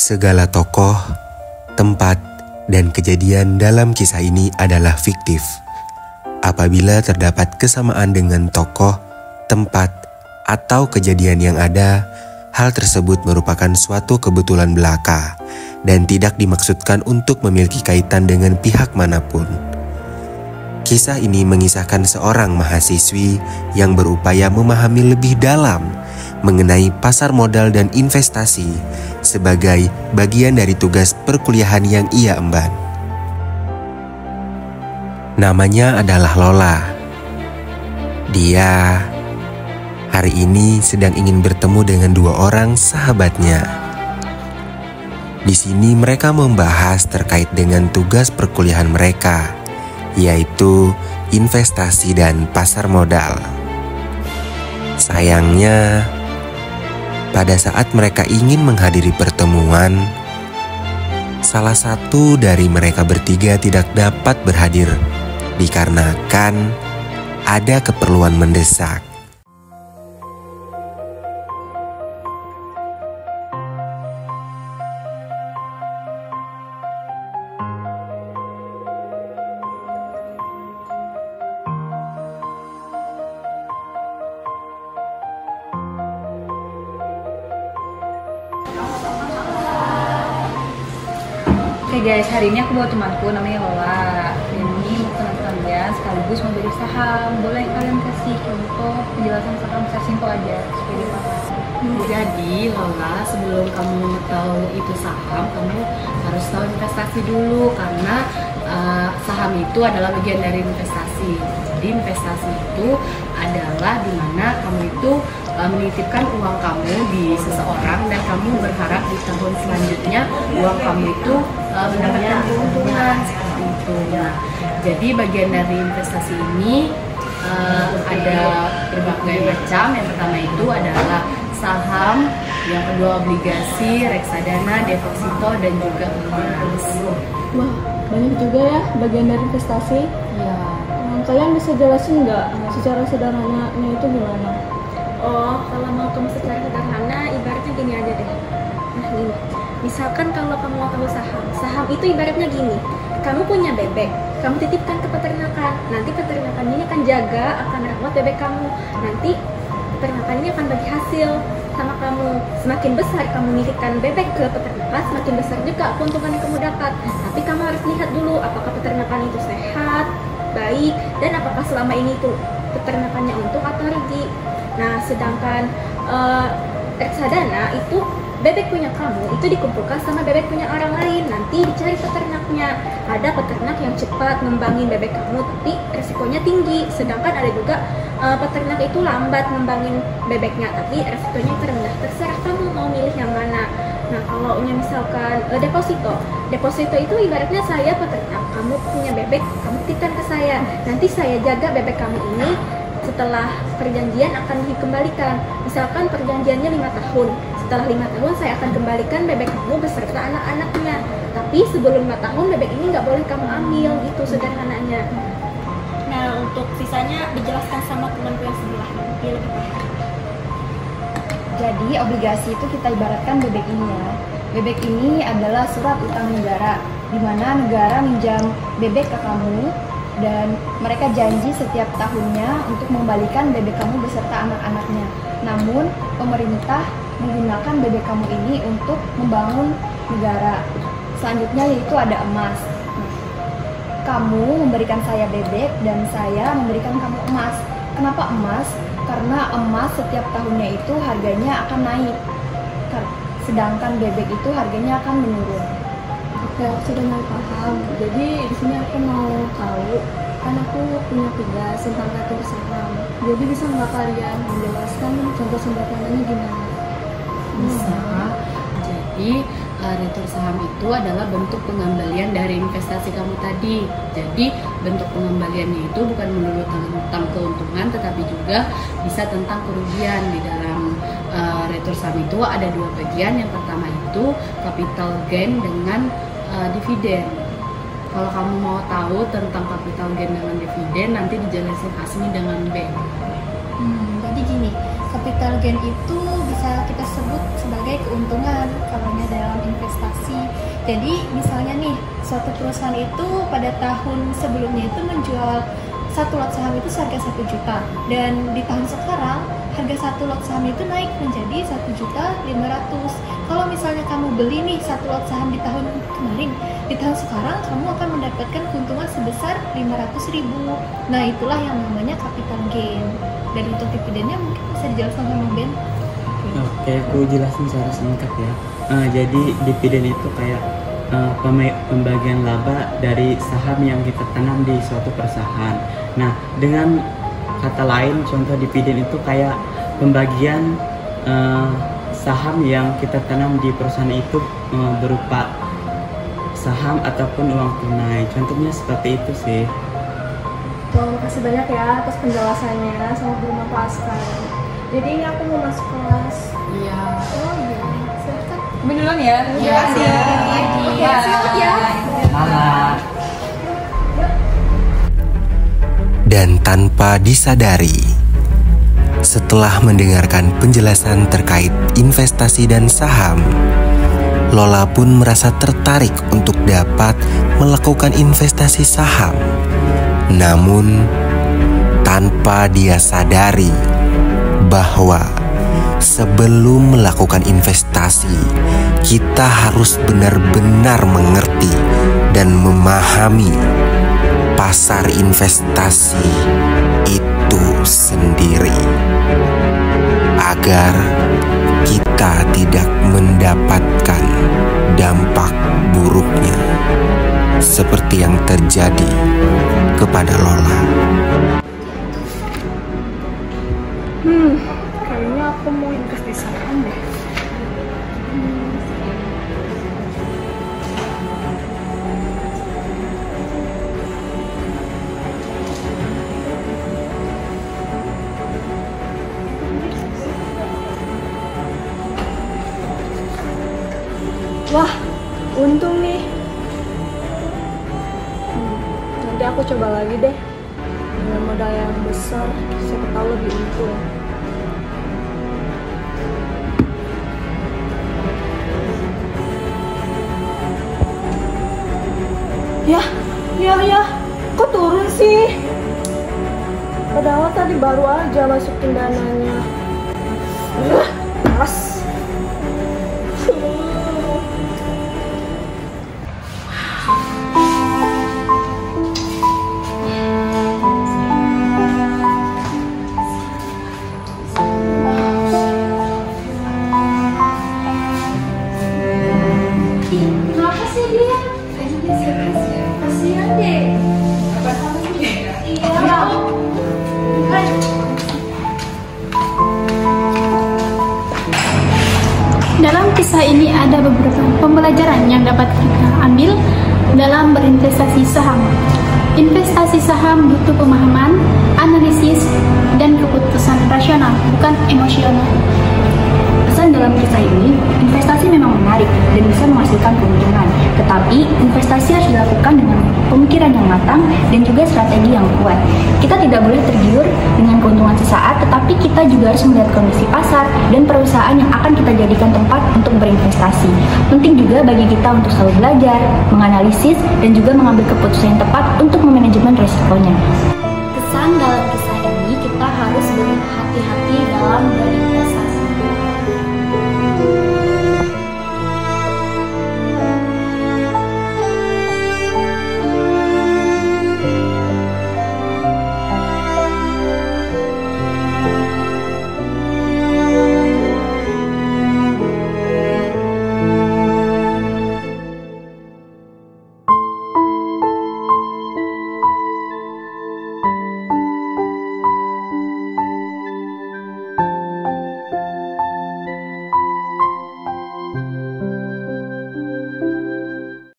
Segala tokoh, tempat, dan kejadian dalam kisah ini adalah fiktif. Apabila terdapat kesamaan dengan tokoh, tempat, atau kejadian yang ada, hal tersebut merupakan suatu kebetulan belaka dan tidak dimaksudkan untuk memiliki kaitan dengan pihak manapun. Kisah ini mengisahkan seorang mahasiswi yang berupaya memahami lebih dalam mengenai pasar modal dan investasi sebagai bagian dari tugas perkuliahan yang ia emban. Namanya adalah Lola. Dia hari ini sedang ingin bertemu dengan dua orang sahabatnya. Di sini mereka membahas terkait dengan tugas perkuliahan mereka, yaitu investasi dan pasar modal. Sayangnya, pada saat mereka ingin menghadiri pertemuan, salah satu dari mereka bertiga tidak dapat berhadir dikarenakan ada keperluan mendesak. Oke guys, hari ini aku bawa temanku namanya Lola. Ini mau kenal kalian sekaligus mau beli saham. Boleh kalian kasih contoh penjelasan saham secara simpel aja supaya dia paham. Jadi Lola, sebelum kamu tahu itu saham, kamu harus tahu investasi dulu karena saham itu adalah bagian dari investasi. Jadi investasi itu adalah dimana kamu itu menitipkan uang kamu di seseorang dan kamu berharap di tahun selanjutnya uang kamu itu mendapatkan keuntungan seperti itu. Nah, jadi bagian dari investasi ini ada berbagai macam. Yang pertama itu adalah saham, yang kedua obligasi, reksadana, deposito, dan juga emas. Wah, banyak juga ya bagian dari investasi. Ya. Kalian bisa jelasin nggak secara sederhananya itu gimana? Oh, kalau mau kamu secara sederhana, ibaratnya gini aja deh. Nah gini, misalkan kalau kamu mau tahu saham itu ibaratnya gini. Kamu punya bebek, kamu titipkan ke peternakan. Nanti peternakan ini akan jaga, akan rawat bebek kamu. Nanti peternakan ini akan bagi hasil sama kamu. Semakin besar kamu nitipkan bebek ke peternakan, semakin besar juga keuntungan yang kamu dapat. Tapi kamu harus lihat dulu apakah peternakan itu sehat, baik, dan apakah selama ini itu peternakannya untung atau rugi. Nah, sedangkan reksadana itu bebek punya kamu itu dikumpulkan sama bebek punya orang lain. Nanti dicari peternaknya. Ada peternak yang cepat ngembangin bebek kamu tapi resikonya tinggi. Sedangkan ada juga peternak itu lambat ngembangin bebeknya tapi resikonya rendah. Terserah kamu mau milih yang mana. Nah, kalau misalkan deposito itu ibaratnya saya peternak, kamu punya bebek, kamu titipkan ke saya. Nanti saya jaga bebek kamu ini. Setelah perjanjian akan dikembalikan. Misalkan perjanjiannya 5 tahun. Setelah 5 tahun saya akan kembalikan bebek kamu beserta anak-anaknya. Tapi sebelum 5 tahun bebek ini nggak boleh kamu ambil, gitu sederhananya. Nah, untuk sisanya dijelaskan sama temanku yang sebelah. Dia lebih paham. Jadi obligasi itu kita ibaratkan bebek ini ya. Bebek ini adalah surat utang negara, di mana negara minjam bebek ke kamu dan mereka janji setiap tahunnya untuk mengembalikan bebek kamu beserta anak-anaknya. Namun pemerintah menggunakan bebek kamu ini untuk membangun negara. Selanjutnya yaitu ada emas. Kamu memberikan saya bebek dan saya memberikan kamu emas. Kenapa emas? Karena emas setiap tahunnya itu harganya akan naik. Sedangkan bebek itu harganya akan menurun. Oke, sudah mulai paham. Jadi di sini aku mau tahu, kan aku punya tugas tentang retur saham. Jadi bisa nggak kalian menjelaskan contoh sederhananya gimana? Bisa. Jadi retur saham itu adalah bentuk pengembalian dari investasi kamu tadi. Jadi bentuk pengembaliannya itu bukan melulu tentang keuntungan, tetapi juga bisa tentang kerugian. Di dalam retur saham itu ada dua bagian. Yang pertama itu capital gain dengan dividen. Kalau kamu mau tahu tentang capital gain dengan dividen, nanti dijelasin Asmi dengan B. Jadi gini, capital gain itu bisa kita sebut sebagai keuntungan kalau dalam investasi Jadi misalnya nih, suatu perusahaan itu pada tahun sebelumnya itu menjual satu lot saham itu seharga 1 juta, dan di tahun sekarang harga satu lot saham itu naik menjadi 1.500.000. Kalau misalnya kamu beli nih satu lot saham di tahun kemarin, di tahun sekarang kamu akan mendapatkan keuntungan sebesar 500.000. Nah, itulah yang namanya capital gain. Dan untuk dividennya mungkin bisa dijelaskan sama Ben. Oke, aku jelasin secara singkat ya. Jadi dividen itu kayak pembagian laba dari saham yang kita tanam di suatu perusahaan. Nah, dengan kata lain, contoh dividen itu kayak pembagian saham yang kita tanam di perusahaan itu berupa saham ataupun uang tunai. Contohnya seperti itu sih. Terima kasih banyak ya atas penjelasannya, sangat bermanfaat. Jadi ini aku mau masuk kelas. Iya. Oh iya, silakan. Ben duluan ya. Iya, Oke, selamat ya. Semangat. Dan tanpa disadari, setelah mendengarkan penjelasan terkait investasi dan saham, Lola pun merasa tertarik untuk dapat melakukan investasi saham. Namun, tanpa dia sadari bahwa sebelum melakukan investasi, kita harus benar-benar mengerti dan memahami pasar investasi itu sendiri, agar kita tidak mendapatkan dampak buruknya seperti yang terjadi kepada Lola. Kayaknya aku mau invest di saham deh. Wah, untung nih. Nanti aku coba lagi deh. Dengan modal yang besar, siapa tahu lebih untung. Ya, kok turun sih? Padahal tadi baru aja masukin dananya. Mas. Kenapa sih dia? Kasihan deh. Iya. Dalam kisah ini ada beberapa pembelajaran yang dapat kita ambil dalam berinvestasi saham. Investasi saham butuh pemahaman, analisis, dan keputusan rasional, bukan emosional. Pesan dalam kisah ini, investasi memang menarik dan bisa menghasilkan keuntungan. Tetapi, investasi harus dilakukan dengan pemikiran yang matang dan juga strategi yang kuat. Kita tidak boleh tergiur dengan keuntungan sesaat, tetapi kita juga harus melihat kondisi pasar dan perusahaan yang akan kita jadikan tempat untuk berinvestasi. Penting juga bagi kita untuk selalu belajar, menganalisis, dan juga mengambil keputusan yang tepat untuk memanajemen risikonya. Pesan dalam kisah ini, kita harus berhati-hati dalam berinvestasi.